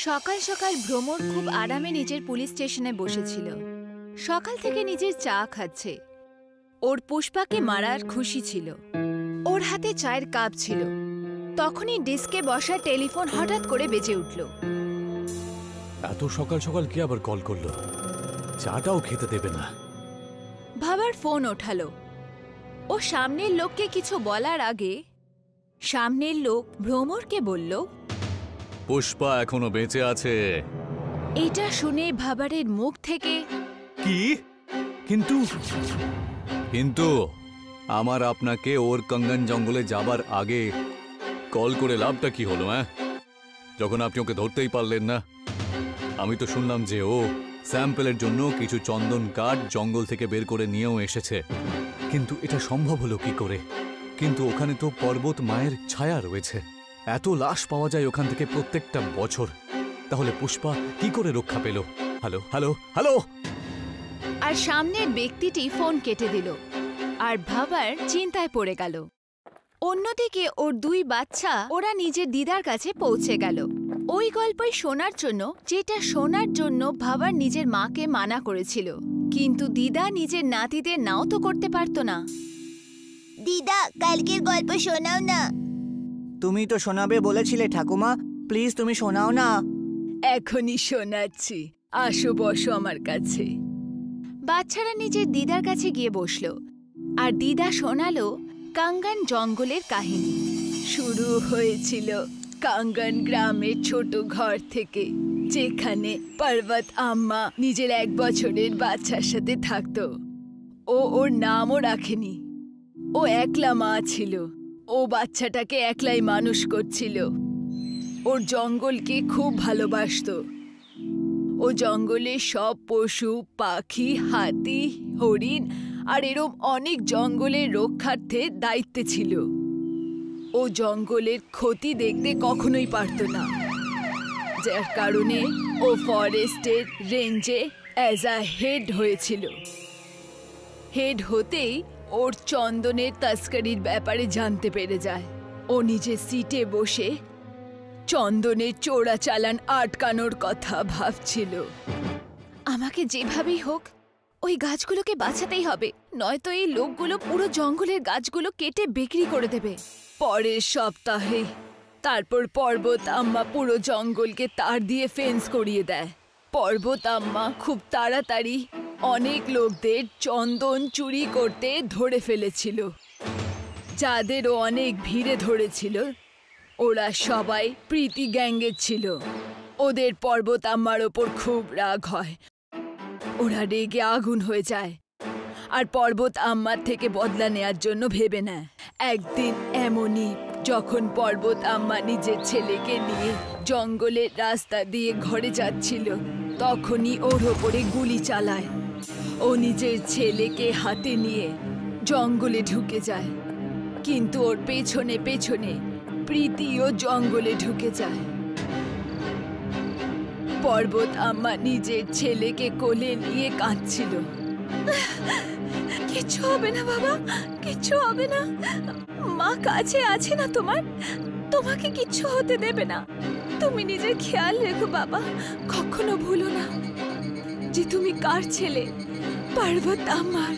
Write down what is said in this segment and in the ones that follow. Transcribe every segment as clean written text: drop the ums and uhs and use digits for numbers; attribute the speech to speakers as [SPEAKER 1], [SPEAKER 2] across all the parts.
[SPEAKER 1] সকাল সকাল ভ্রমর খুব আরামে নিজের পুলিশ স্টেশনে বসেছিল। সকাল থেকে নিজের চা খাচ্ছে। ওর পুষ্পাকে মারার খুশি ছিল। ওর হাতে চায়ের কাপ ছিল। তখনই ডিস্কে বসা টেলিফোন হঠাৎ করে বেজে উঠল।
[SPEAKER 2] এত সকাল সকাল কে আবার কল করলো? চাটাও খেতে দেবে না।
[SPEAKER 1] ভাবার ফোন ওঠালো। ও সামনের লোককে কিছু বলার আগে সামনের লোক ভ্রমরকে বলল,
[SPEAKER 2] পুষ্পা এখনো বেঁচে আছে।
[SPEAKER 1] এটা শুনে ভাবারের মুখ থেকে
[SPEAKER 2] কি? কিন্তু কিন্তু আমার আপনাকে ওর কঙ্গন জঙ্গলে যাবার আগে কল করে লাভটা কি হলো? যখন আপনি ওকে ধরতেই পারলেন না। আমি তো শুনলাম যে ও স্যাম্পলের জন্য কিছু চন্দন কাঠ জঙ্গল থেকে বের করে নিয়েও এসেছে, কিন্তু এটা সম্ভব হলো কি করে? কিন্তু ওখানে তো পর্বত মায়ের ছায়া রয়েছে। এত লাশ পাওয়া যায় ওখান থেকে প্রত্যেকটা বছর। তাহলে পুষ্পা কি করে রক্ষা পেল? Hello hello hello.
[SPEAKER 1] আর সামনের ব্যক্তিটি ফোন কেটে দিল। আর ভাবার চিন্তায় পড়ে গেল। অন্যদিকে ওর দুই বাচ্চা ওরা নিজের দিদার কাছে পৌঁছে গেল ওই গল্পই শোনার জন্য, যেটা শোনার জন্য ভাবার নিজের মাকে মানা করেছিল। কিন্তু দিদা নিজের নাতিদের নাও তো করতে পারতো না।
[SPEAKER 3] দিদা, কালকের গল্প শোনাও না।
[SPEAKER 4] তুমি তো শোনাবে বলেছিলে ঠাকুমা, প্লিজ তুমি শোনাও না।
[SPEAKER 1] এখনই শোনাচ্ছি, আসো বসো আমার কাছে। বাচ্চারা নিজের দিদার কাছে গিয়ে বসলো আর দিদা শোনালো কাঙ্গন জঙ্গলের কাহিনী। শুরু হয়েছিল কাঙ্গন গ্রামের ছোট ঘর থেকে, যেখানে পর্বত আম্মা নিজের 1 বছরের বাচ্চার সাথে থাকতো। ওর নামও রাখেনি। ও একলা মা ছিল। ও বাচ্চাটাকে একলাই মানুষ করছিল। ওর জঙ্গলকে খুব ভালোবাসতো। ও জঙ্গলে সব পশু পাখি, হাতি, হরিণ আর এরম অনেক জঙ্গলের রক্ষার্থে দায়িত্বে ছিল। ও জঙ্গলের ক্ষতি দেখতে কখনোই পারত না, যার কারণে ও ফরেস্টের রেঞ্জে অ্যাজ আ হেড হয়েছিল। হেড হতেই ওর চন্দনের তস্করির ব্যাপারে জানতে পেরে যায়। ও নিজের সিটে বসে চন্দনের চোরাচালান আটকানোর কথা ভাবছিল। আমাকে যেভাবেই হোক ওই গাছগুলোকে বাঁচাতেই হবে, নয়তো এই লোকগুলো পুরো জঙ্গলের গাছগুলো কেটে বিক্রি করে দেবে। পরের সপ্তাহে তারপর পর্বত আম্মা পুরো জঙ্গলকে তার দিয়ে ফেন্স করিয়ে দেয়। পর্বত আম্মা খুব তাড়াতাড়ি অনেক লোকদের চন্দন চুরি করতে ধরে ফেলেছিল, যাদেরও অনেক ভিড়ে ধরেছিল। ওরা সবাই প্রীতি গ্যাংয়ের ছিল। ওদের পর্বত আম্মার ওপর খুব রাগ হয়। ওরা রেগে আগুন হয়ে যায় আর পর্বত আম্মার থেকে বদলা নেয়ার জন্য ভেবে নেয়। একদিন এমনই, যখন পর্বত আম্মা নিজের ছেলেকে নিয়ে জঙ্গলের রাস্তা দিয়ে ঘরে যাচ্ছিল, তখনই ওর ওপরে গুলি চালায়। ও নিজের ছেলেকে হাতে নিয়ে জঙ্গলে ঢুকে যায়, কিন্তু ওর পেছনে পেছনে প্রীতিও জঙ্গলে ঢুকে যায়। পর্বত আম্মা নিজের ছেলেকে কোলে নিয়ে কাঁদছিল। কিচ্ছু হবে না বাবা, কিচ্ছু হবে না। মা কাছে আছে না তোমার, তোমাকে কিচ্ছু হতে দেবে না। তুমি নিজের খেয়াল রেখো বাবা, কখনো ভুলো না যে তুমি কার ছেলে, পর্বত আম্মার।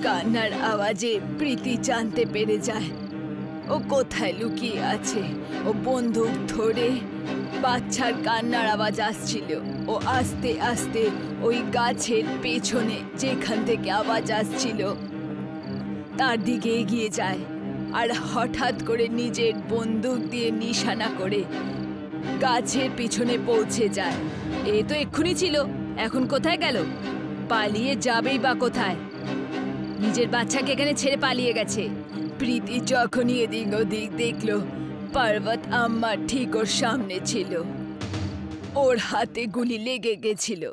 [SPEAKER 1] কান্নার আওয়াজে প্রীতি জানতে পেরে যায় ও কোথায় লুকিয়ে আছে। ও বন্দুক ধরে, বাচ্চার কান্নার আওয়াজ আসছিল। ও আস্তে আস্তে ওই গাছের পেছনে যেখান থেকে আওয়াজ আসছিল তার দিকে এগিয়ে যায় আর হঠাৎ করে নিজের বন্দুক দিয়ে নিশানা করে গাছের পিছনে পৌঁছে যায়। এ তো এক্ষুনি ছিল, এখন কোথায় গেল? পালিয়ে যাবেই বা কোথায়? নিজের বাচ্চাকে এখানে ছেড়ে পালিয়ে গেছে। প্রীতি যখনই এদিক ওদিক দেখলো, পর্বত আম্মা ঠিক ওর সামনে ছিল। ওর হাতে গুলি লেগে গেছিল।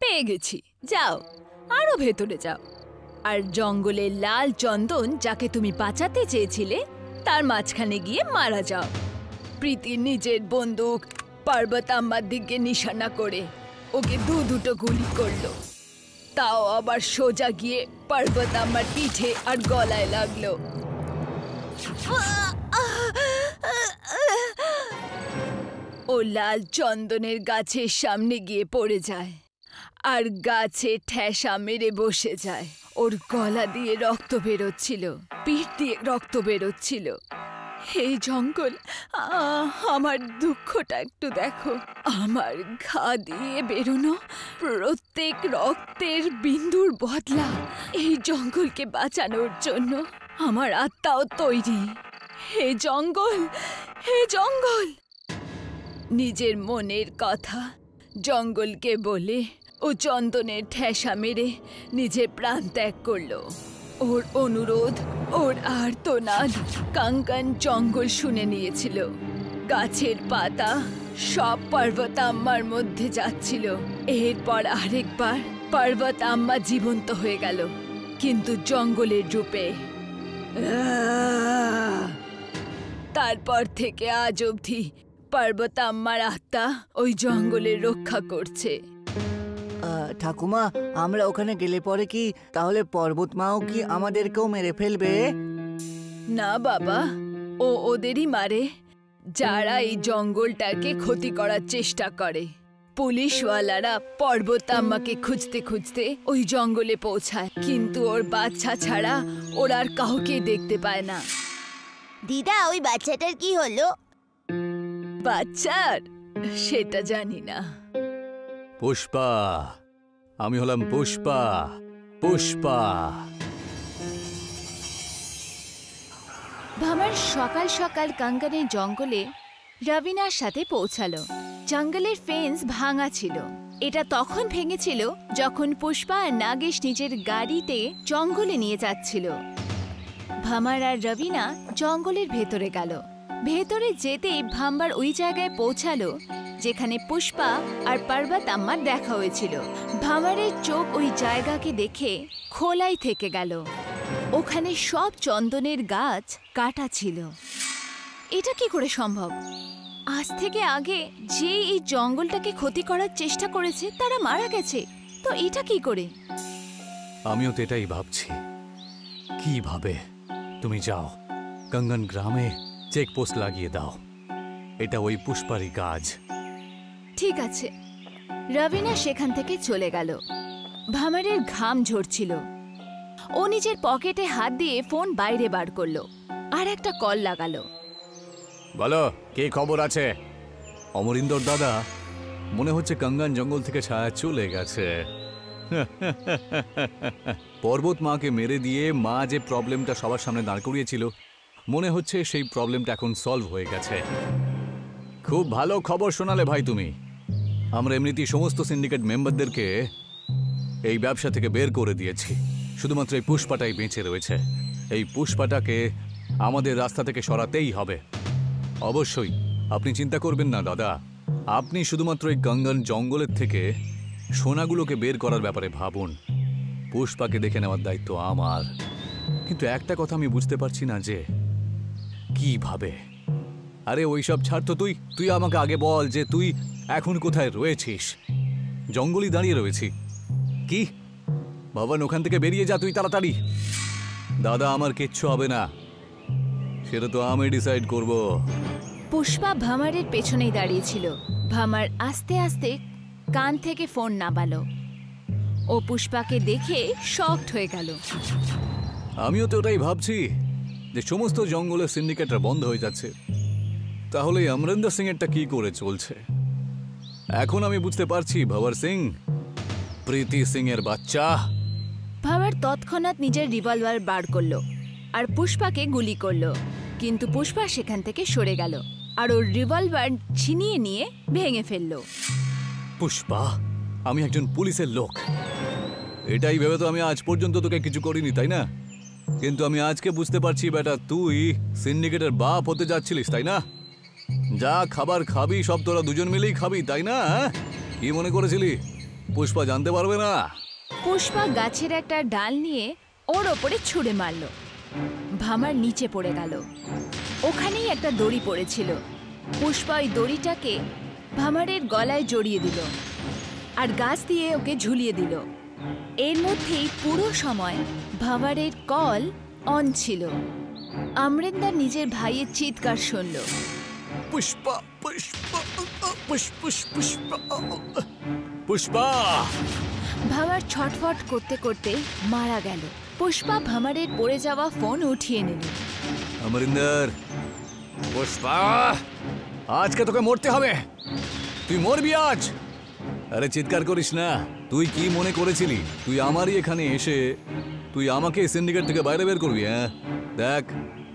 [SPEAKER 1] পেয়ে গেছি, যাও আরো ভেতরে যাও আর জঙ্গলের লাল চন্দন যাকে তুমি বাঁচাতে চেয়েছিলে তার মাঝখানে গিয়ে মারা যাও। প্রীতি নিজের বন্দুক পর্বত আম্মার দিকে নিশানা করে ওকে দুটো গুলি করলো। তাও আবার সোজা গিয়ে পর্বত আম্মার পিঠে আর গলায় লাগলো। ও লাল চন্দনের গাছের সামনে গিয়ে পড়ে যায় আর গাছে ঠেসা মেরে বসে যায়। ওর গলা দিয়ে রক্ত বেরোচ্ছিল, পিঠ দিয়ে রক্ত বেরোচ্ছিল। এই জঙ্গল, আমার দুঃখটা একটু দেখো। আমার ঘা দিয়ে বেরোনো প্রত্যেক রক্তের বিন্দুর বদলা এই জঙ্গলকে বাঁচানোর জন্য আমার আত্মাও তৈরি। হে জঙ্গল, হে জঙ্গল! নিজের মনের কথা জঙ্গলকে বলে ও চন্দনের ঠেসা মেরে নিজের প্রাণ ত্যাগ করলো। ওর অনুরোধ, ওর আর্তনাদ কাঙ্কান জঙ্গল শুনে নিয়েছিল। গাছের পাতা সব পর্বতাম্মার মধ্যে যাচ্ছিল। এরপর আরেকবার পর্বতাম্মা জীবন্ত হয়ে গেল, কিন্তু জঙ্গলের রূপে। তারপর থেকে আজ অবধি পর্বতাম্মার আত্মা ওই জঙ্গলের রক্ষা করছে।
[SPEAKER 4] ঠাকুমা, আমরা ওখানে গেলে পরে কি তাহলে পর্বত মাও কি আমাদেরকেও মেরে ফেলবে?
[SPEAKER 1] না বাবা, ও ওদেরই মারে যারা এই জঙ্গলটাকে ক্ষতি করার চেষ্টা করে। পুলিশওয়ালারা পর্বতাম্মাকে খুঁজতে খুঁজতে ওই জঙ্গলে পৌঁছায়, কিন্তু ওর বাচ্চা ছাড়া ওরা আর কাউকে দেখতে পায় না।
[SPEAKER 3] দিদা, ওই বাচ্চাটার কি হলো?
[SPEAKER 1] বাচ্চার সেটা জানি না।
[SPEAKER 2] পুষ্পা, আমি হলাম পুষ্পা। পুষ্পা।
[SPEAKER 1] ভামার সকাল সকাল কাঙ্গানের জঙ্গলে রবিনার সাথে পৌঁছালো। জঙ্গলের ফেন্স ভাঙা ছিল। এটা তখন ভেঙেছিল যখন পুষ্পা আর নাগেশ নিজের গাড়িতে জঙ্গলে নিয়ে যাচ্ছিল। ভামার আর রবিনা জঙ্গলের ভেতরে গেল। ভেতরে যেতেই ভাম্বার ওই জায়গায় পৌঁছালো যেখানে পুষ্পা আর পর্বতাম্মার দেখা হয়েছিল। ভামারের চোখ ওই জায়গাকে দেখে খোলাই থেকে গেল। ওখানে সব চন্দনের গাছ কাটা ছিল। এটা কি করে সম্ভব? আজ থেকে আগে যে এই জঙ্গলটাকে ক্ষতি করার চেষ্টা করেছে তারা মারা গেছে, তো এটা কি করে?
[SPEAKER 2] আমিও তো এটাই ভাবছি। কিভাবে? তুমি যাও কাঙ্গন গ্রামে চেকপোস্ট লাগিয়ে দাও। এটা ওই পুষ্পারই কাজ।
[SPEAKER 1] ঠিক আছে। রবিনা সেখান থেকে চলে গেল। ভামারের ঘাম ঝরছিল। ও নিজের পকেটে হাত দিয়ে ফোন বাইরে বার করলো আর একটা কল লাগালো।
[SPEAKER 2] বলো, কি খবর আছে? অমরিন্দর দাদা, মনে হচ্ছে কাঙ্গন জঙ্গল থেকে ছায়া চলে গেছে। পর্বত মাকে মেরে দিয়ে মা যে প্রবলেমটা সবার সামনে দাঁড় করিয়েছিল, মনে হচ্ছে সেই প্রবলেমটা এখন সলভ হয়ে গেছে। খুব ভালো খবর শোনালে ভাই তুমি। আমরা এমনিতেই সমস্ত সিন্ডিকেট মেম্বারদেরকে এই ব্যবসা থেকে বের করে দিয়েছি। শুধুমাত্র এই পুষ্পাটাই বেঁচে রয়েছে। এই পুষ্পাটাকে আমাদের রাস্তা থেকে সরাতেই হবে। অবশ্যই আপনি চিন্তা করবেন না দাদা। আপনি শুধুমাত্র এই কাঙ্গন জঙ্গলের থেকে সোনাগুলোকে বের করার ব্যাপারে ভাবুন। পুষ্পাকে দেখে নেওয়ার দায়িত্ব আমার। কিন্তু একটা কথা আমি বুঝতে পারছি না যে কিভাবে। আরে ওইসব ছাড় তো, তুই আমাকে আগে বল যে তুই এখন কোথায় রয়েছিস? জঙ্গলই দাঁড়িয়ে রয়েছি। কি ভবন, ওখান থেকে বেরিয়ে যা তুই তাড়াতাড়ি। দাদা, আমার কিচ্ছু হবে না, সেটা তো আমি ডিসাইড করব।
[SPEAKER 1] পুষ্পা ভামারের পেছনেই দাঁড়িয়েছিল। ভামার আস্তে আস্তে কান থেকে ফোন নামালো। ও পুষ্পাকে দেখে শকড হয়ে গেল।
[SPEAKER 2] আমিও তো ওটাই ভাবছি যে সমস্ত জঙ্গলের সিন্ডিকেটরা বন্ধ হয়ে যাচ্ছে, তাহলে অমরিন্দর সিং এরটা কি করে চলছে? এখন আমি বুঝতে পারছি, ভবর সিং প্রীতি সিং এর বাচ্চা।
[SPEAKER 1] ভামার তৎক্ষণাৎ নিজের রিভলভার বার করলো আর পুষ্পাকে গুলি করলো, কিন্তু পুষ্পা সেখান থেকে সরে গেল আর ওর রিভলভার ছিনিয়ে নিয়ে ভেঙে ফেললো।
[SPEAKER 2] পুষ্পা, আমি একজন পুলিশের লোক। এটাই ভেবে তো আমি আজ পর্যন্ত তোকে কিছু করিনি, তাই না? কিন্তু আমি আজকে বুঝতে পারছি বেটা, তুই সিন্ডিকেটের বাপ হতে যাচ্ছিলিস, তাই না? যা খাবার খাবি সব তোরা দুজন মিলেই খাবি, তাই না? কি মনে করেছিলি পুষ্পা জানতে পারবে না?
[SPEAKER 1] পুষ্পা গাছের একটা ডাল নিয়ে ওর ওপরে ছুঁড়ে মারল। ভামার নিচে পড়ে গেল। ওখানেই একটা দড়ি পড়েছিল। পুষ্পা ওই দড়িটাকে ভামারের গলায় জড়িয়ে দিল আর গাছ দিয়ে ওকে ঝুলিয়ে দিল। এর মধ্যেই পুরো সময় ভামারের কল অন ছিল। অমরিন্দর নিজের ভাইয়ের চিৎকার শুনল।
[SPEAKER 2] পুষ্পা, পুষ্পা, পুষ্পা!
[SPEAKER 1] ভামার ছটফট করতে করতে মারা গেল। পুষ্পা ভামারের পড়ে যাওয়া ফোন উঠিয়ে নিল।
[SPEAKER 2] অমরিন্দর, পুষ্পা, আজকে তোকে মরতে হবে। তুই মরবি আজ। আরে চিৎকার করিস না। তুই কি মনে করেছিলি তুই আমারই এখানে এসে তুই আমাকে সিন্ডিকেট থেকে বাইরে বের করবি? হ্যাঁ, দেখ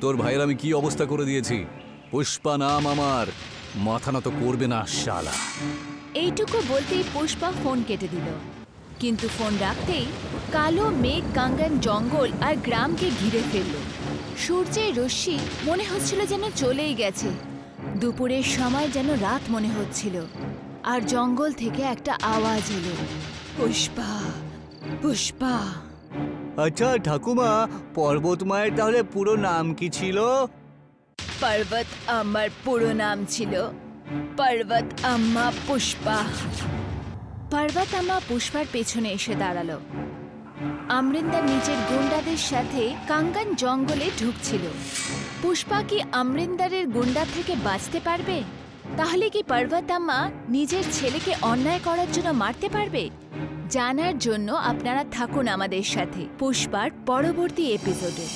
[SPEAKER 2] তোর ভাইয়ের আমি কি অবস্থা করে দিয়েছি। পুষ্পা নাম আমার, মাথা নত করবে না শালা।
[SPEAKER 1] এইটুকু বলতেই পুষ্পা ফোন কেটে দিল। কিন্তু ফোন রাখতেই কালো মেঘ কাঙ্গান জঙ্গল আর গ্রামকে ঘিরে ফেলল। সূর্যের রশ্মি মনে হচ্ছিল যেন চলেই গেছে। দুপুরের সময় যেন রাত মনে হচ্ছিল। আর জঙ্গল থেকে একটা আওয়াজ এলো, পুষ্পা, পুষ্পা।
[SPEAKER 4] আচ্ছা ঠাকুমা, পর্বত মায়ের তাহলে পুরো নাম কি ছিল?
[SPEAKER 1] পর্বত আমার পুরো নাম ছিল পর্বত আম্মা পুষ্পা। পর্বত আম্মা পুষ্পার পেছনে এসে দাঁড়ালো। আমরিন্দর নিজের গুন্ডাদের সাথে কাঙ্গান জঙ্গলে ঢুকছিল। পুষ্পা কি আমরিন্দরের গুন্ডা থেকে বাঁচতে পারবে? তাহলে কি পর্বত আম্মা নিজের ছেলেকে অন্যায় করার জন্য মারতে পারবে? জানার জন্য আপনারা থাকুন আমাদের সাথে পুষ্পার পরবর্তী এপিসোডে।